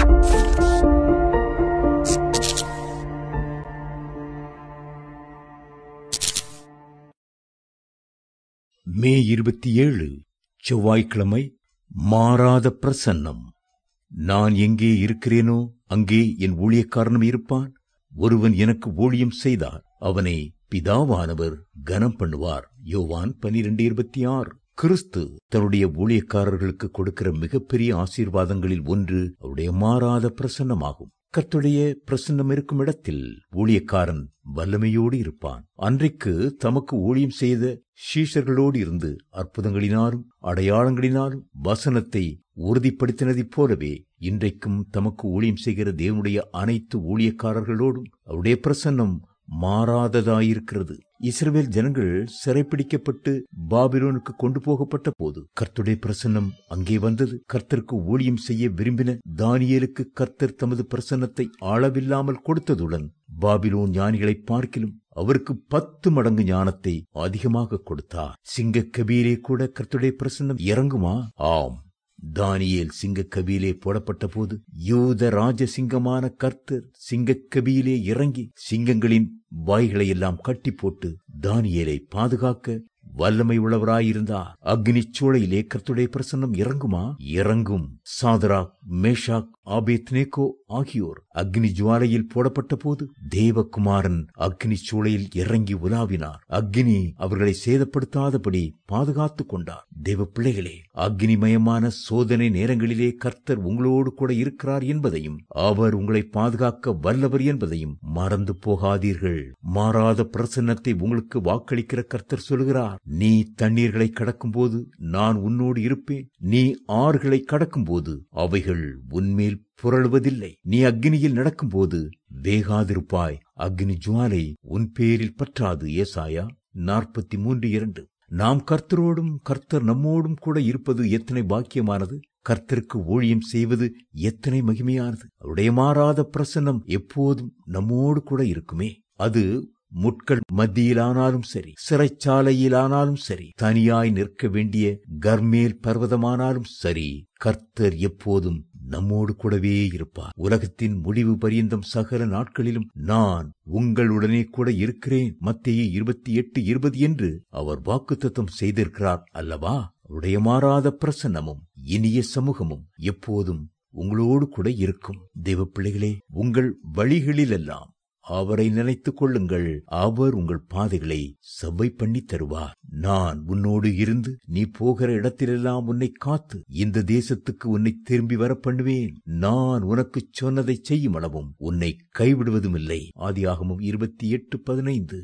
மே 27 செவ்வாய்க்கிழமை. மாறாத பிரசன்னம். நான் எங்கே இருக்கிறேனோ அங்கே என் ஊழியக்காரனும் இருப்பான். ஒருவன் எனக்கு ஊழியம் செய்தார், அவனை பிதாவானவர் கனம் பண்ணுவார். யோவான் 12:26. கிறிஸ்து தன்னுடைய ஊழியக்காரர்களுக்கு கொடுக்கிற மிகப்பெரிய ஆசீர்வாதங்களில் ஒன்று அவருடைய மாறாத பிரசன்னமாகும். கர்த்தருடைய பிரசன்னம் இருக்கும் இடத்தில் ஊழியக்காரன் வல்லமையோடு இருப்பான். அன்றைக்கு தமக்கு ஊழியம் செய்த சீஷர்களோடு இருந்து அற்புதங்களினாலும் அடையாளங்களினாலும் வசனத்தை உறுதிப்படுத்தினதைப் போலவே இன்றைக்கும் தமக்கு ஊழியம் செய்கிற தேவனுடைய அனைத்து ஊழியக்காரர்களோடும் அவருடைய பிரசன்னம் மாறாததாயிருக்கிறது. இஸ்ரவேல் ஜனங்கள் சிறைப்பிடிக்கப்பட்டு பாபிலோனுக்கு கொண்டு போகப்பட்ட போது கர்த்தருடைய பிரசன்னம் அங்கே வந்தது. கர்த்தருக்கு ஊழியம் செய்ய விரும்பின தானியேலுக்கு கர்த்தர் தமது பிரசன்னத்தை அளவில்லாமல் கொடுத்ததுடன் பாபிலோன் ஞானிகளை பார்க்கிலும் அவருக்கு 10 மடங்கு ஞானத்தை அதிகமாக கொடுத்தார். சிங்கக்கபியிலே கூட கர்த்தருடைய பிரசன்னம் இறங்குமா? ஆம். தானியேல் சிங்கக்கபியிலே போடப்பட்ட போது யூத ராஜசிங்கமான கர்த்தர் சிங்கக்கபியிலே இறங்கி சிங்கங்களின் வாய்களை எல்லாம் கட்டி போட்டு தானியேலை பாதுகாக்க வல்லமை உள்ளவராயிருந்தார். அக்னி சூளையிலே கர்த்தருடைய பிரசன்னம் இறங்குமா? இறங்கும். சாதராக், மேஷாக், ஆபேத்நேகோ ஆகியோர் அக்னி ஜுவாலையில் போடப்பட்ட போது தேவகுமாரன் அக்னி சூளையில் இறங்கி உலாவினார். அக்னி அவர்களை சேதப்படுத்தாதபடி பாதுகாத்து கொண்டார். தேவ பிள்ளைகளே, அக்னிமயமான சோதனை நேரங்களிலே கர்த்தர் உங்களோடு கூட இருக்கிறார் என்பதையும் அவர் உங்களை பாதுகாக்க வல்லவர் என்பதையும் மறந்து போகாதீர்கள். மாறாத பிரசன்னத்தை உங்களுக்கு வாக்களிக்கிற கர்த்தர் சொல்கிறார், நீ தண்ணீர்களை கடக்கும் போது நான் உன்னோடு இருப்பேன். நீ ஆறுகளை கடக்கும் போது அவைகள் உன்மேல் புரளுவதில்லை. நீ அக்னியில் நடக்கும் போது வேகாதிருப்பாய். அக்னி ஜுவாலை உன் பேரில் பற்றாது. ஏசாயா 43:2. நாம் கர்த்தரோடும் கர்த்தர் நம்மோடும் கூட இருப்பது எத்தனை பாக்கியமானது! கர்த்தருக்கு ஊழியம் செய்வது எத்தனை மகிமையானது! அவருடைய மாறாத பிரசன்னம் எப்போதும் நம்மோடு கூட இருக்குமே. அது முட்கள் மத்தியிலானாலும் சரி, சிறைச்சாலையிலானாலும் சரி, தனியாய் நிற்க வேண்டிய கர்மேல் பர்வதமானாலும் சரி, கர்த்தர் எப்போதும் நம்மோடு கூடவே இருப்பார். உலகத்தின் முடிவு பரியந்தம் சகல நாட்களிலும் நான் உங்களுடனே கூட இருக்கிறேன். மத்தேயு 28:20 என்று அவர் வாக்குத்தத்தம் செய்திருக்கிறார் அல்லவா? அவருடைய மாறாத பிரசன்னமும் இனிய சமூகமும் எப்போதும் உங்களோடு கூட இருக்கும். தேவ பிள்ளைகளே, உங்கள் வழிகளிலெல்லாம் அவரை நினைத்துக் கொள்ளுங்கள். அவர் உங்கள் பாதைகளை செவ்வை பண்ணி தருவார். நான் உன்னோடு இருந்து நீ போகிற இடத்திலெல்லாம் உன்னை காத்து இந்த தேசத்துக்கு உன்னை திரும்பி வர பண்ணுவேன். நான் உனக்கு சொன்னதை செய்யும் அளவும் உன்னை கைவிடுவதும் இல்லை. ஆதியாகமம் 28:15.